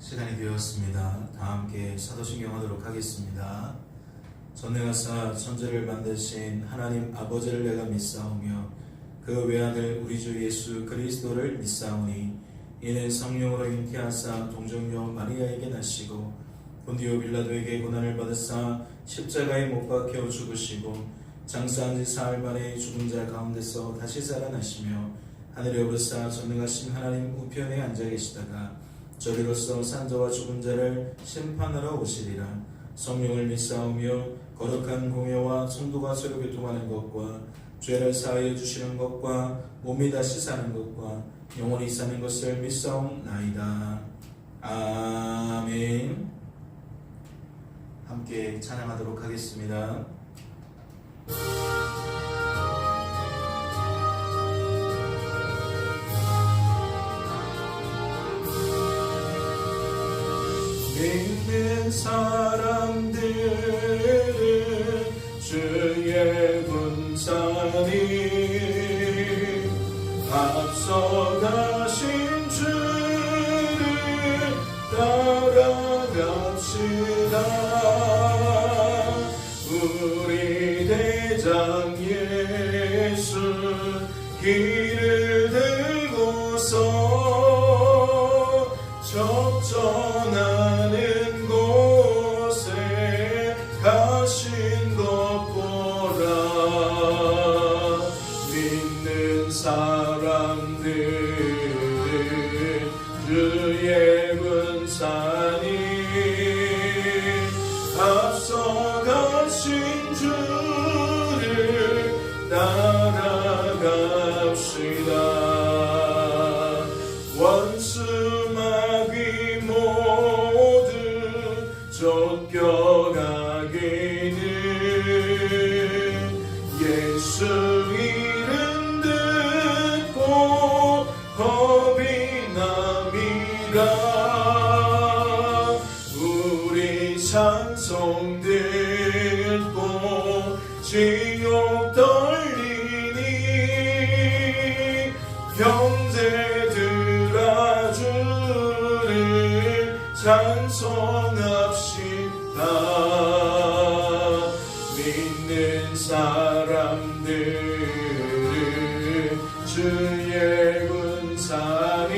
시간이 되었습니다. 다 함께 사도신경 하도록 하겠습니다. 전능하사 천지를 만드신 하나님 아버지를 내가 믿사오며 그 외아들 우리 주 예수 그리스도를 믿사오니 이는 성령으로 잉태하사 동정녀 마리아에게 나시고 본디오 빌라도에게 고난을 받으사 십자가에 못 박혀 죽으시고 장사한 지 사흘 만에 죽은 자 가운데서 다시 살아나시며 하늘에 오르사 전능하신 하나님 우편에 앉아 계시다가 저리로서 산자와 죽은 자를 심판하러 오시리라. 성령을 믿사오며 거룩한 공회와 성도가 서로 교통하는 것과 죄를 사하여 주시는 것과 몸이 다시 사는 것과 영원히 사는 것을 믿사옵나이다. 아멘. 함께 찬양하도록 하겠습니다. 믿는 사람들은 주의 군사니 앞서가신 주를 따라갑시다. 우리 대장 예수 길을 들고서 적전하는 곳에 가신 것 보라. 믿는 사람들은 주의 군사니 앞서가신 주를 따라갑시다. 원수 마귀 모두 쫓겨가기는 예수 이름 듣고 겁이 남이라. 우리 찬송 듣고 지옥 떨리니 형제들아 주를 찬송합시다. 믿는 사람들은 주의 군사니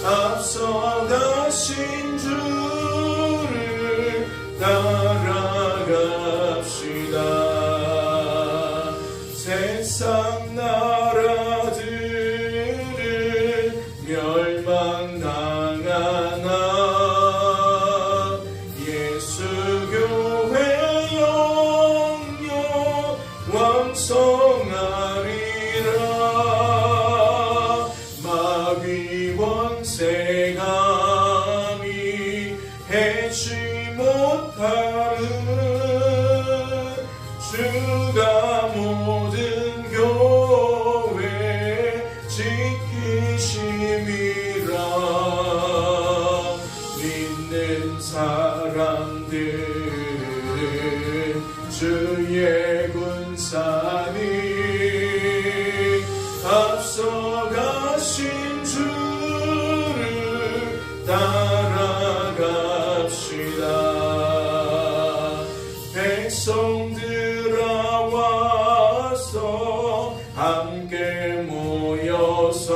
앞서가신 주를 따라갑시다. 세상 나라들은 멸망당하나 예수 교회 영영 왕성하리라. 마귀 원세 감히 해치 못하는 주가 모든 교회 지키심이라. 믿는 사람들은 주의 군사니 앞서가신 주를 따라갑시다. 백성들아 와서 함께 모여서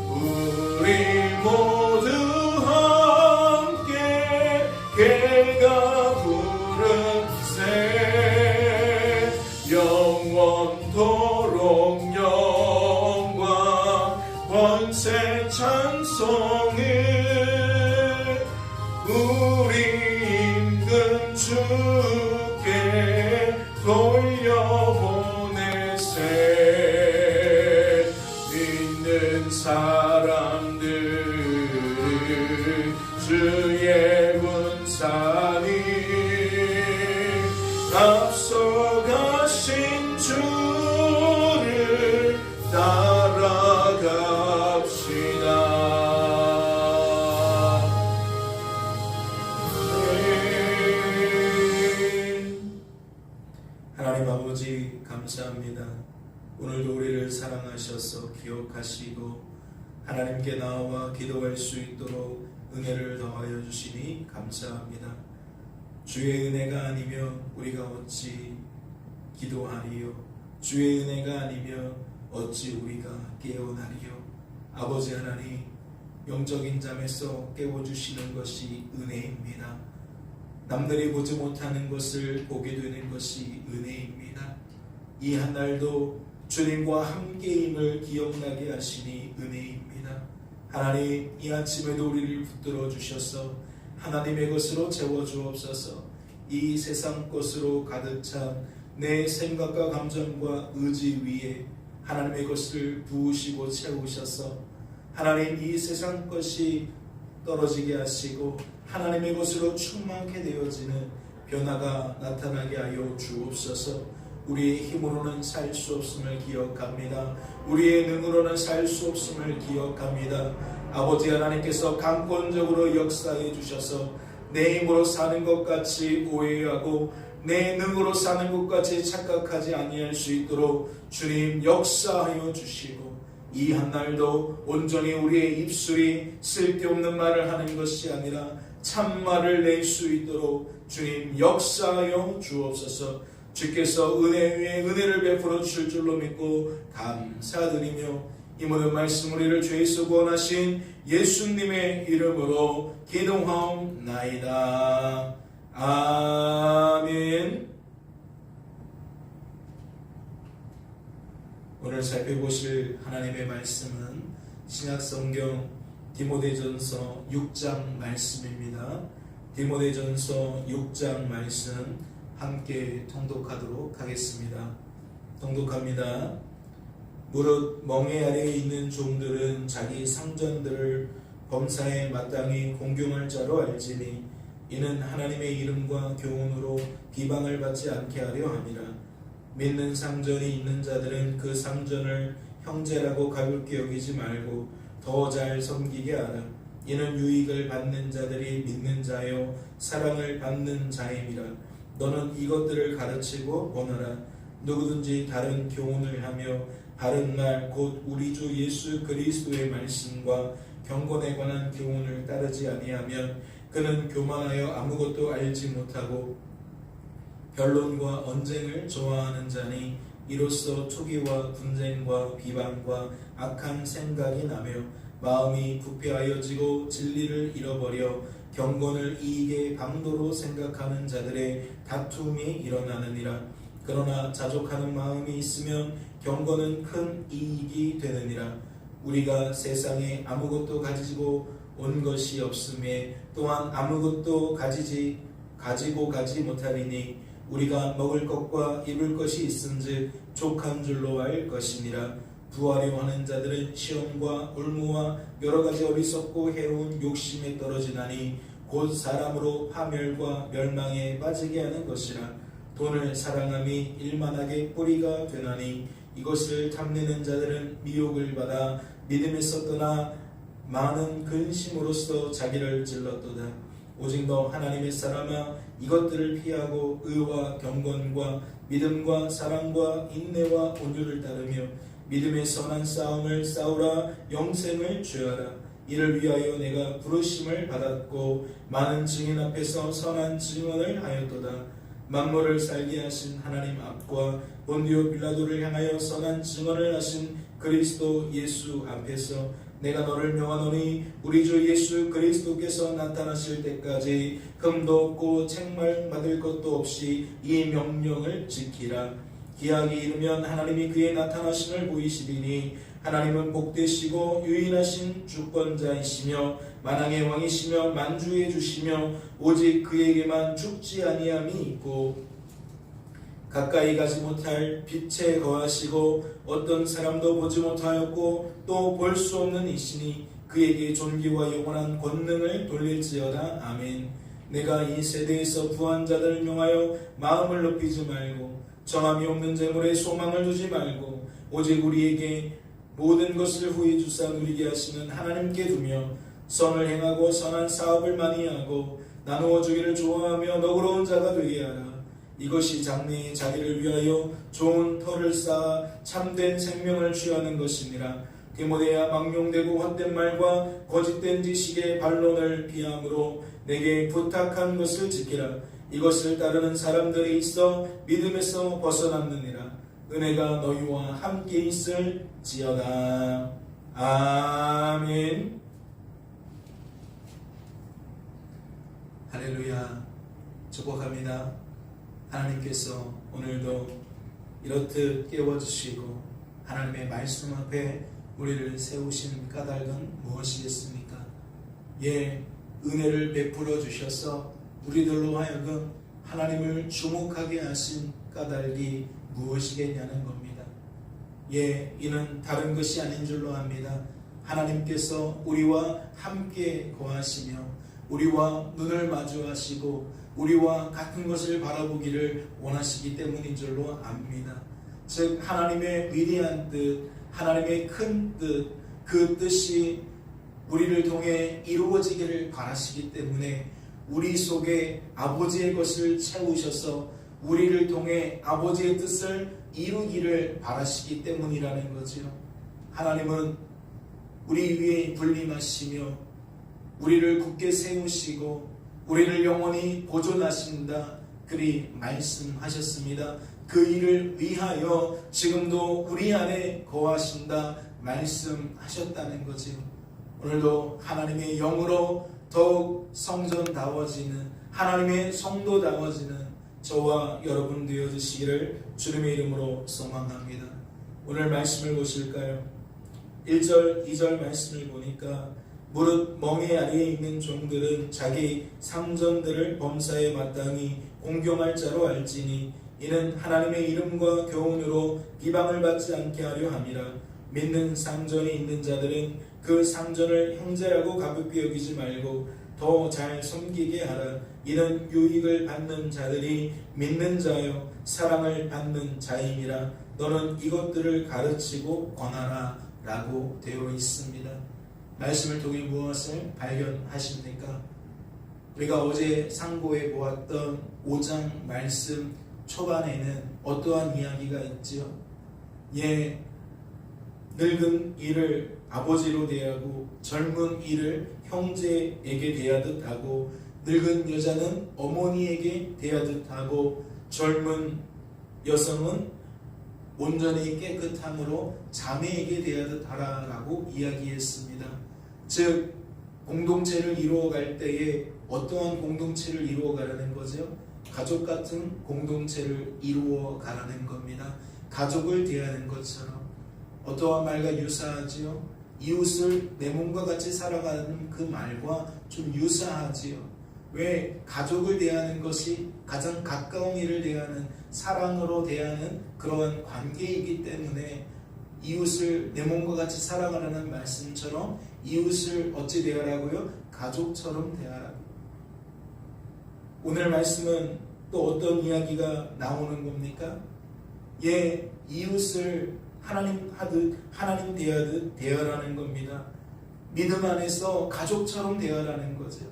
우리 모두 함께 개가 부른새 영원토록 영광 권세 찬송을 우리 임금 주께 돌려보내세. 믿는 사람들 주의 군사니 앞서가신 주를 따라갑시다. 하나님 아버지 감사합니다. 오늘도 우리를 사랑하셔서 기억하시고 하나님께 나와 기도할 수 있도록 은혜를 더하여 주시니 감사합니다. 주의 은혜가 아니면 우리가 어찌 기도하리요? 주의 은혜가 아니면 어찌 우리가 깨어나리요? 아버지 하나님, 영적인 잠에서 깨워주시는 것이 은혜입니다. 남들이 보지 못하는 것을 보게 되는 것이 은혜입니다. 이 한 날도 주님과 함께임을 기억나게 하시니 은혜입니다. 하나님, 이 아침에도 우리를 붙들어 주셔서 하나님의 것으로 채워주옵소서. 이 세상 것으로 가득 찬 내 생각과 감정과 의지 위에 하나님의 것을 부으시고 채우셔서 하나님, 이 세상 것이 떨어지게 하시고 하나님의 것으로 충만케 되어지는 변화가 나타나게 하여 주옵소서. 우리의 힘으로는 살 수 없음을 기억합니다. 우리의 능으로는 살 수 없음을 기억합니다. 아버지 하나님께서 강권적으로 역사해 주셔서 내 힘으로 사는 것 같이 오해하고 내 능으로 사는 것 같이 착각하지 아니할 수 있도록 주님 역사하여 주시고, 이 한날도 온전히 우리의 입술이 쓸데없는 말을 하는 것이 아니라 참말을 낼 수 있도록 주님 역사하여 주옵소서. 주께서 은혜 위에 은혜를 베풀어 주실 줄로 믿고 감사드리며, 이 모든 말씀 우리를 죄에서 구원하신 예수님의 이름으로 기도하옵나이다. 아멘. 오늘 살펴보실 하나님의 말씀은 신약성경 디모데전서 6장 말씀입니다. 디모데전서 6장 말씀 함께 통독하도록 하겠습니다. 통독합니다. 무릇 멍에 아래에 있는 종들은 자기 상전들을 범사에 마땅히 공경할 자로 알지니 이는 하나님의 이름과 교훈으로 비방을 받지 않게 하려 함이라. 믿는 상전이 있는 자들은 그 상전을 형제라고 가볍게 여기지 말고 더 잘 섬기게 하라. 이는 유익을 받는 자들이 믿는 자요 사랑을 받는 자임이라. 너는 이것들을 가르치고 권하라. 누구든지 다른 교훈을 하며 바른 말 곧 우리 주 예수 그리스도의 말씀과 경건에 관한 교훈을 따르지 아니하면 그는 교만하여 아무것도 알지 못하고 변론과 언쟁을 좋아하는 자니 이로써 투기와 분쟁과 비방과 악한 생각이 나며 마음이 부패하여지고 진리를 잃어버려 경건을 이익의 방도로 생각하는 자들의 다툼이 일어나느니라. 그러나 자족하는 마음이 있으면 경건은 큰 이익이 되느니라. 우리가 세상에 아무것도 가지고 온 것이 없음에 또한 아무것도 가지고 가지 못하리니 우리가 먹을 것과 입을 것이 있은즉 족한 줄로 알 것이니라. 부하려 하는 자들은 시험과 올무와 여러 가지 어리석고 해로운 욕심에 떨어지나니 곧 사람으로 파멸과 멸망에 빠지게 하는 것이라. 돈을 사랑함이 일만하게 뿌리가 되나니 이것을 탐내는 자들은 미혹을 받아 믿음에서 떠나 많은 근심으로써 자기를 찔렀도다. 오직 너 하나님의 사람아, 이것들을 피하고 의와 경건과 믿음과 사랑과 인내와 온유를 따르며 믿음의 선한 싸움을 싸우라. 영생을 취하라. 이를 위하여 내가 부르심을 받았고 많은 증인 앞에서 선한 증언을 하였도다. 만물을 살게 하신 하나님 앞과 본디오 빌라도를 향하여 선한 증언을 하신 그리스도 예수 앞에서 내가 너를 명하노니 우리 주 예수 그리스도께서 나타나실 때까지 금도 없고 책망 받을 것도 없이 이 명령을 지키라. 기약이 이르면 하나님이 그의 나타나심을 보이시리니 하나님은 복되시고 유일하신 주권자이시며 만왕의 왕이시며 만주의 주시며 오직 그에게만 죽지 아니함이 있고 가까이 가지 못할 빛에 거하시고 어떤 사람도 보지 못하였고 또 볼 수 없는 이시니 그에게 존귀와 영원한 권능을 돌릴지어다. 아멘. 내가 이 세대에서 부한 자들을 명하여 마음을 높이지 말고 정함이 없는 재물에 소망을 두지 말고 오직 우리에게 모든 것을 후히 주사 누리게 하시는 하나님께 두며 선을 행하고 선한 사업을 많이 하고 나누어 주기를 좋아하며 너그러운 자가 되게 하라. 이것이 장래의 자기를 위하여 좋은 터를 쌓아 참된 생명을 취하는 것이니라. 디모데야, 망령되고 헛된 말과 거짓된 지식의 반론을 피함으로 내게 부탁한 것을 지키라. 이것을 따르는 사람들이 있어 믿음에서 벗어났느니라. 은혜가 너희와 함께 있을지어다. 아멘. 할렐루야. 축복합니다. 하나님께서 오늘도 이렇듯 깨워주시고 하나님의 말씀 앞에 우리를 세우신 까닭은 무엇이겠습니까? 은혜를 베풀어 주셔서 우리들로 하여금 하나님을 주목하게 하신 까닭이 무엇이겠냐는 겁니다. 이는 다른 것이 아닌 줄로 압니다. 하나님께서 우리와 함께 거하시며 우리와 눈을 마주하시고 우리와 같은 것을 바라보기를 원하시기 때문인 줄로 압니다. 즉 하나님의 위대한 뜻, 하나님의 큰 뜻, 그 뜻이 우리를 통해 이루어지기를 바라시기 때문에 우리 속에 아버지의 것을 채우셔서 우리를 통해 아버지의 뜻을 이루기를 바라시기 때문이라는 거지요. 하나님은 우리 위에 군림하시며 우리를 굳게 세우시고 우리를 영원히 보존하신다 그리 말씀하셨습니다. 그 일을 위하여 지금도 우리 안에 거하신다 말씀하셨다는 거지요. 오늘도 하나님의 영으로 더욱 성전다워지는 하나님의 성도다워지는 저와 여러분 되어주시기를 주님의 이름으로 소망합니다. 오늘 말씀을 보실까요? 1절 2절 말씀을 보니까 무릇 멍에 아래에 있는 종들은 자기 상전들을 범사에 마땅히 공경할 자로 알지니 이는 하나님의 이름과 교훈으로 비방을 받지 않게 하려 함이라. 믿는 상전이 있는 자들은 그 상전을 형제라고 가볍게 여기지 말고 더 잘 섬기게 하라. 이는 유익을 받는 자들이 믿는 자여 사랑을 받는 자임이라. 너는 이것들을 가르치고 권하라 라고 되어 있습니다. 말씀을 통해 무엇을 발견하십니까? 우리가 어제 상고해 보았던 5장 말씀 초반에는 어떠한 이야기가 있지요? 늙은 이를 아버지로 대하고 젊은 이를 형제에게 대하듯 하고 늙은 여자는 어머니에게 대하듯 하고 젊은 여성은 온전히 깨끗함으로 자매에게 대하듯 하라라고 이야기했습니다. 즉 공동체를 이루어갈 때에 어떠한 공동체를 이루어가라는 거죠? 가족 같은 공동체를 이루어가라는 겁니다. 가족을 대하는 것처럼 어떠한 말과 유사하지요? 이웃을 내 몸과 같이 살아가는 그 말과 좀 유사하지요. 왜? 가족을 대하는 것이 가장 가까운 이를 대하는 사랑으로 대하는 그러한 관계이기 때문에 이웃을 내 몸과 같이 살아가라는 말씀처럼 이웃을 어찌 대하라고요? 가족처럼 대하라고. 오늘 말씀은 또 어떤 이야기가 나오는 겁니까? 이웃을 하나님 하듯 하나님 대하듯 대하라는 겁니다. 믿음 안에서 가족처럼 대하라는 거죠.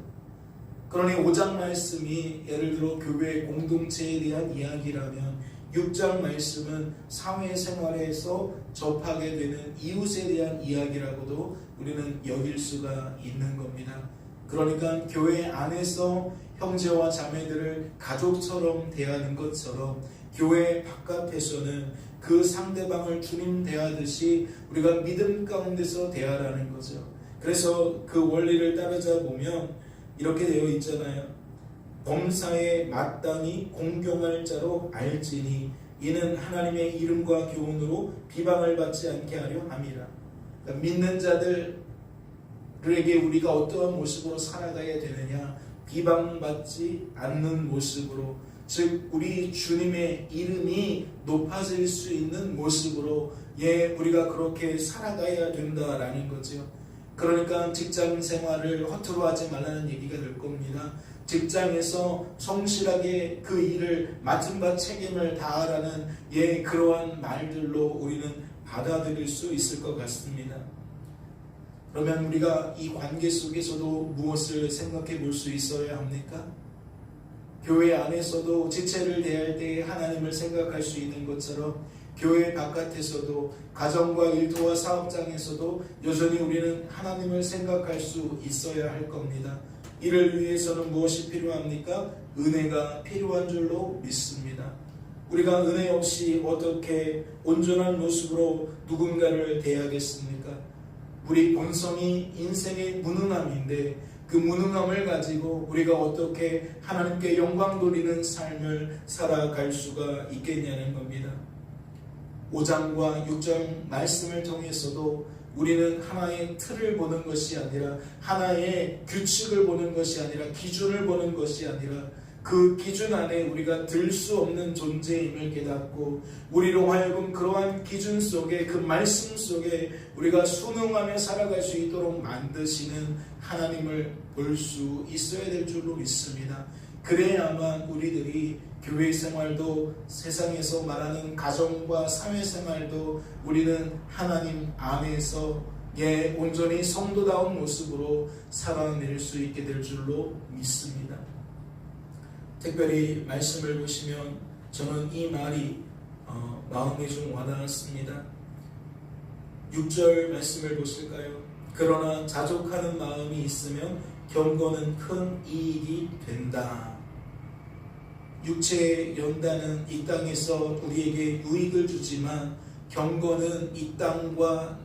그러니 5장 말씀이 예를 들어 교회 공동체에 대한 이야기라면 6장 말씀은 사회생활에서 접하게 되는 이웃에 대한 이야기라고도 우리는 여길 수가 있는 겁니다. 그러니까 교회 안에서 형제와 자매들을 가족처럼 대하는 것처럼 교회 바깥에서는 그 상대방을 주님 대하듯이 우리가 믿음 가운데서 대하라는 거죠. 그래서 그 원리를 따르자 보면 이렇게 되어 있잖아요. 범사에 마땅히 공경할 자로 알지니 이는 하나님의 이름과 교훈으로 비방을 받지 않게 하려 함이라. 그러니까 믿는 자들에게 우리가 어떠한 모습으로 살아가야 되느냐? 비방받지 않는 모습으로, 즉 우리 주님의 이름이 높아질 수 있는 모습으로 우리가 그렇게 살아가야 된다라는 거죠. 그러니까 직장 생활을 허투루 하지 말라는 얘기가 될 겁니다. 직장에서 성실하게 그 일을 맡은 바 책임을 다하라는 그러한 말들로 우리는 받아들일 수 있을 것 같습니다. 그러면 우리가 이 관계 속에서도 무엇을 생각해 볼 수 있어야 합니까? 교회 안에서도 지체를 대할 때 하나님을 생각할 수 있는 것처럼 교회 바깥에서도 가정과 일터와 사업장에서도 여전히 우리는 하나님을 생각할 수 있어야 할 겁니다. 이를 위해서는 무엇이 필요합니까? 은혜가 필요한 줄로 믿습니다. 우리가 은혜 없이 어떻게 온전한 모습으로 누군가를 대하겠습니까? 우리 본성이 인생의 무능함인데 그 무능함을 가지고 우리가 어떻게 하나님께 영광 돌리는 삶을 살아갈 수가 있겠냐는 겁니다. 5장과 6장 말씀을 통해서도 우리는 하나의 틀을 보는 것이 아니라 하나의 규칙을 보는 것이 아니라 기준을 보는 것이 아니라 그 기준 안에 우리가 들 수 없는 존재임을 깨닫고 우리로 하여금 그러한 기준 속에 그 말씀 속에 우리가 순응하며 살아갈 수 있도록 만드시는 하나님을 볼 수 있어야 될 줄로 믿습니다. 그래야만 우리들이 교회 생활도 세상에서 말하는 가정과 사회생활도 우리는 하나님 안에서 온전히 성도다운 모습으로 살아낼 수 있게 될 줄로 믿습니다. 특별히 말씀을 보시면 저는 이 말이 마음에 좀 와닿았습니다. 6절 말씀을 보실까요? 그러나 자족하는 마음이 있으면 경건은 큰 이익이 된다. 육체의 연단은 이 땅에서 우리에게 유익을 주지만 경건은 이 땅과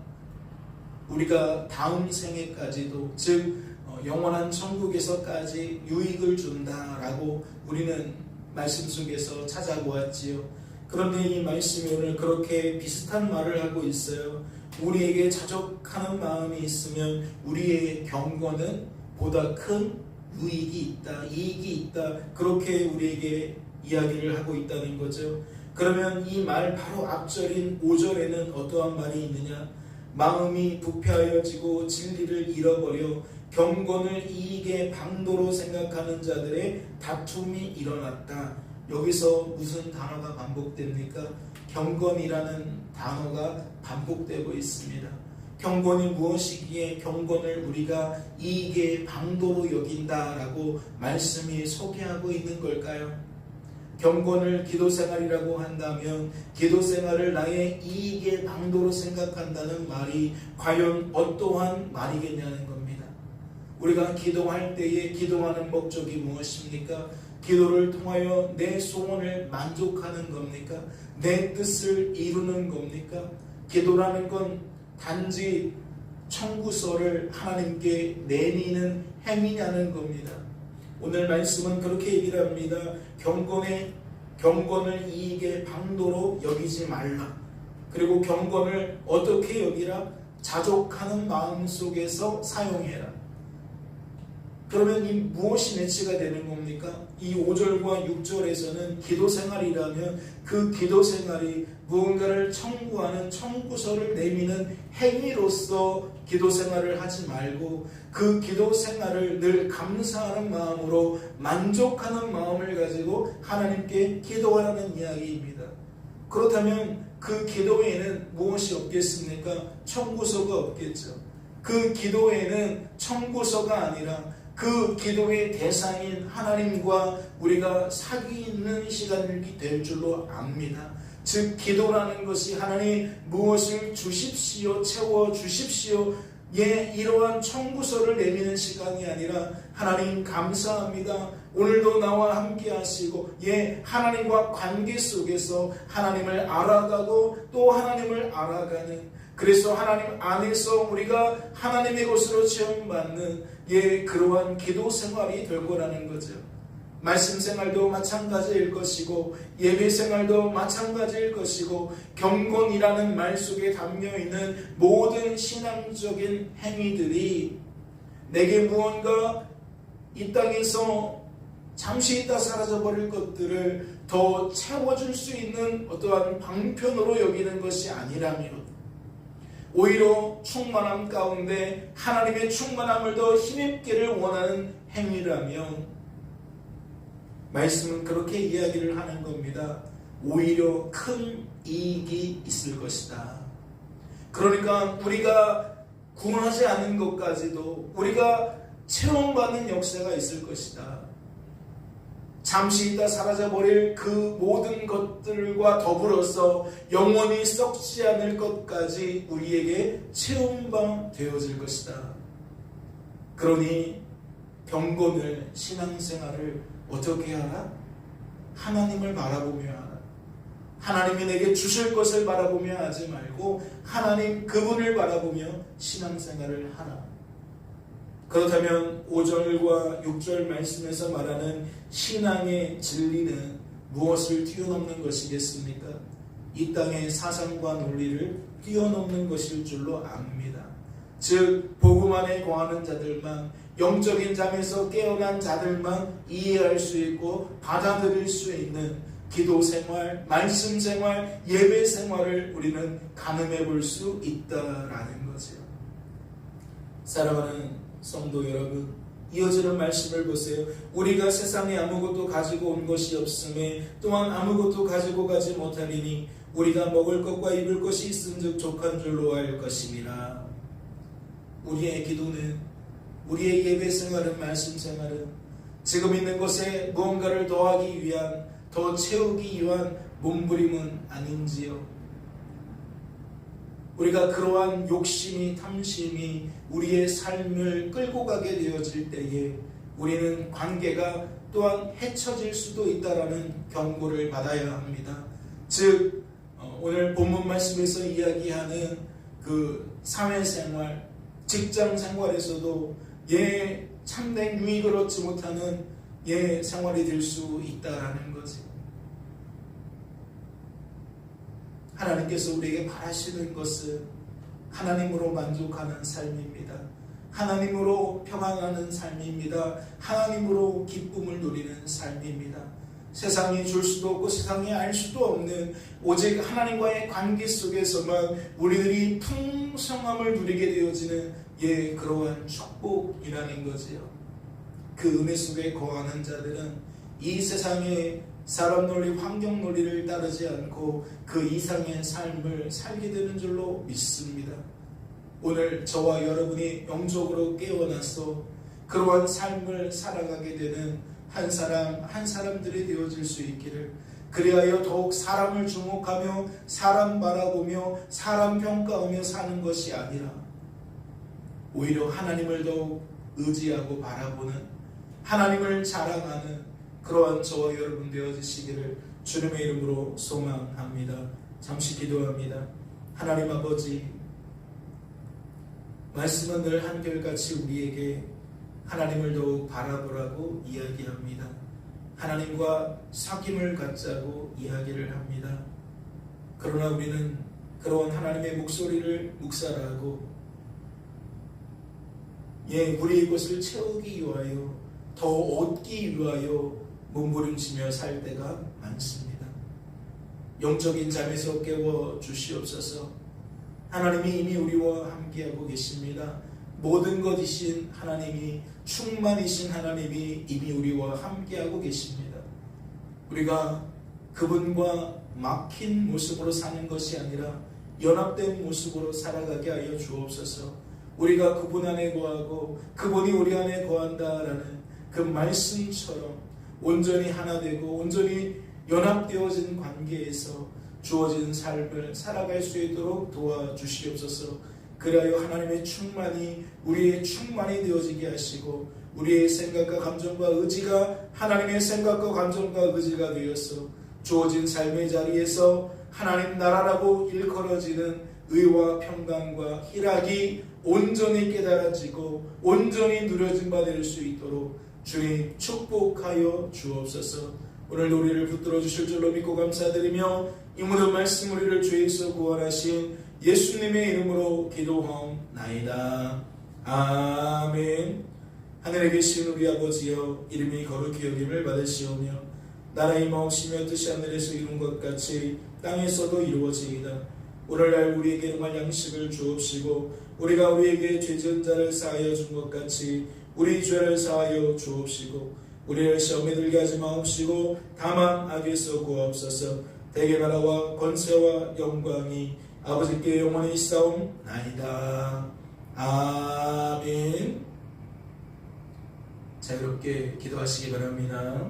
우리가 다음 생애까지도 즉 영원한 천국에서까지 유익을 준다라고 우리는 말씀 속에서 찾아보았지요. 그런데 이 말씀이 오늘 그렇게 비슷한 말을 하고 있어요. 우리에게 자족하는 마음이 있으면 우리의 경건은 보다 큰 유익이 있다, 이익이 있다, 그렇게 우리에게 이야기를 하고 있다는 거죠. 그러면 이 말 바로 앞절인 5절에는 어떠한 말이 있느냐? 마음이 부패하여지고 진리를 잃어버려 경건을 이익의 방도로 생각하는 자들의 다툼이 일어났다. 여기서 무슨 단어가 반복됩니까? 경건이라는 단어가 반복되고 있습니다. 경건이 무엇이기에 경건을 우리가 이익의 방도로 여긴다라고 말씀이 소개하고 있는 걸까요? 경건을 기도생활이라고 한다면 기도생활을 나의 이익의 방도로 생각한다는 말이 과연 어떠한 말이겠냐는 겁니다. 우리가 기도할 때에 기도하는 목적이 무엇입니까? 기도를 통하여 내 소원을 만족하는 겁니까? 내 뜻을 이루는 겁니까? 기도라는 건 단지 청구서를 하나님께 내미는 행위냐는 겁니다. 오늘 말씀은 그렇게 얘기를 합니다. 경건을 이익의 방도로 여기지 말라. 그리고 경건을 어떻게 여기라? 자족하는 마음 속에서 사용해라. 그러면 이 무엇이 매치가 되는 겁니까? 이 5절과 6절에서는 기도생활이라면 그 기도생활이 무언가를 청구하는 청구서를 내미는 행위로서 기도생활을 하지 말고 그 기도생활을 늘 감사하는 마음으로 만족하는 마음을 가지고 하나님께 기도하라는 이야기입니다. 그렇다면 그 기도에는 무엇이 없겠습니까? 청구서가 없겠죠. 그 기도에는 청구서가 아니라 그 기도의 대상인 하나님과 우리가 사귀는 시간이 될 줄로 압니다. 즉 기도라는 것이 하나님 무엇을 주십시오, 채워주십시오 이러한 청구서를 내미는 시간이 아니라 하나님 감사합니다. 오늘도 나와 함께 하시고 하나님과 관계 속에서 하나님을 알아가고 또 하나님을 알아가는, 그래서 하나님 안에서 우리가 하나님의 것으로 체험받는 그러한 기도 생활이 될 거라는 거죠. 말씀 생활도 마찬가지일 것이고 예배 생활도 마찬가지일 것이고 경건이라는 말 속에 담겨있는 모든 신앙적인 행위들이 내게 무언가 이 땅에서 잠시 있다 사라져버릴 것들을 더 채워줄 수 있는 어떠한 방편으로 여기는 것이 아니라면 오히려 충만함 가운데 하나님의 충만함을 더 힘입기를 원하는 행위라면 말씀은 그렇게 이야기를 하는 겁니다. 오히려 큰 이익이 있을 것이다. 그러니까 우리가 구원하지 않은 것까지도 우리가 체험받는 역사가 있을 것이다. 잠시 있다 사라져버릴 그 모든 것들과 더불어서 영원히 썩지 않을 것까지 우리에게 채움바 되어질 것이다. 그러니 경건을, 신앙생활을 어떻게 하라? 하나님을 바라보며 하라. 하나님이 내게 주실 것을 바라보며 하지 말고 하나님 그분을 바라보며 신앙생활을 하라. 그렇다면 5절과 6절 말씀에서 말하는 신앙의 진리는 무엇을 뛰어넘는 것이겠습니까? 이 땅의 사상과 논리를 뛰어넘는 것일 줄로 압니다. 즉 복음 안에 거하는 자들만, 영적인 잠에서 깨어난 자들만 이해할 수 있고 받아들일 수 있는 기도 생활, 말씀 생활, 예배 생활을 우리는 가늠해 볼 수 있다라는 거죠. 사랑하는 성도 여러분, 이어지는 말씀을 보세요. 우리가 세상에 아무것도 가지고 온 것이 없음에 또한 아무것도 가지고 가지 못하리니 우리가 먹을 것과 입을 것이 있은즉 족한 줄로 알 것임이라. 우리의 기도는, 우리의 예배 생활은, 말씀 생활은 지금 있는 것에 무언가를 더하기 위한, 더 채우기 위한 몸부림은 아닌지요. 우리가 그러한 욕심이, 탐심이 우리의 삶을 끌고 가게 되어질 때에 우리는 관계가 또한 해쳐질 수도 있다라는 경고를 받아야 합니다. 즉 오늘 본문 말씀에서 이야기하는 그 사회생활, 직장생활에서도 참된 유익을 얻지 못하는 생활이 될 수 있다라는 거지. 하나님께서 우리에게 바라시는 것은 하나님으로 만족하는 삶입니다. 하나님으로 평안하는 삶입니다. 하나님으로 기쁨을 누리는 삶입니다. 세상이 줄 수도 없고 세상이 알 수도 없는 오직 하나님과의 관계 속에서만 우리들이 풍성함을 누리게 되어지는 그러한 축복이라는 거지요. 그 은혜 속에 거하는 자들은 이 세상의 사람 논리, 환경 논리를 따르지 않고 그 이상의 삶을 살게 되는 줄로 믿습니다. 오늘 저와 여러분이 영적으로 깨어나서 그러한 삶을 살아가게 되는 한 사람 한 사람들이 되어질 수 있기를, 그리하여 더욱 사람을 주목하며 사람 바라보며 사람 평가하며 사는 것이 아니라 오히려 하나님을 더욱 의지하고 바라보는, 하나님을 자랑하는 그러한 저와 여러분 되어지시기를 주님의 이름으로 소망합니다. 잠시 기도합니다. 하나님 아버지, 말씀은 늘 한결같이 우리에게 하나님을 더욱 바라보라고 이야기합니다. 하나님과 사귐을 갖자고 이야기를 합니다. 그러나 우리는 그런 하나님의 목소리를 묵살하고 우리의 것을 채우기 위하여, 더 얻기 위하여 몸부림치며 살 때가 많습니다. 영적인 잠에서 깨워 주시옵소서. 하나님이 이미 우리와 함께하고 계십니다. 모든 것이신 하나님이, 충만이신 하나님이 이미 우리와 함께하고 계십니다. 우리가 그분과 막힌 모습으로 사는 것이 아니라 연합된 모습으로 살아가게 하여 주옵소서. 우리가 그분 안에 거하고 그분이 우리 안에 거한다라는 그 말씀처럼 온전히 하나 되고 온전히 연합되어진 관계에서 주어진 삶을 살아갈 수 있도록 도와주시옵소서. 그리하여 하나님의 충만이 우리의 충만이 되어지게 하시고 우리의 생각과 감정과 의지가 하나님의 생각과 감정과 의지가 되어서 주어진 삶의 자리에서 하나님 나라라고 일컬어지는 의와 평강과 희락이 온전히 깨달아지고 온전히 누려진 바 될 수 있도록 주님 축복하여 주옵소서. 오늘 우리를 붙들어 주실 줄로 믿고 감사드리며 이 모든 말씀 우리를 죄에서 구원하신 예수님의 이름으로 기도하옵나이다. 아멘. 하늘에 계신 우리 아버지여, 이름이 거룩히 여김을 받으시오며 나라의 마옵시며 뜻이 하늘에서 이룬 것 같이 땅에서도 이루어지이다. 오늘날 우리에게 일용할 양식을 주옵시고 우리가 우리에게 죄지은 자를 사하여 준 것 같이 우리 죄를 사하여 주옵시고 우리를 시험에 들게 하지 마옵시고 다만 악에서 구하옵소서. 대개 나라와 권세와 영광이 아버지께 영원히 있사옵나이다. 아멘. 자유롭게 기도하시기 바랍니다.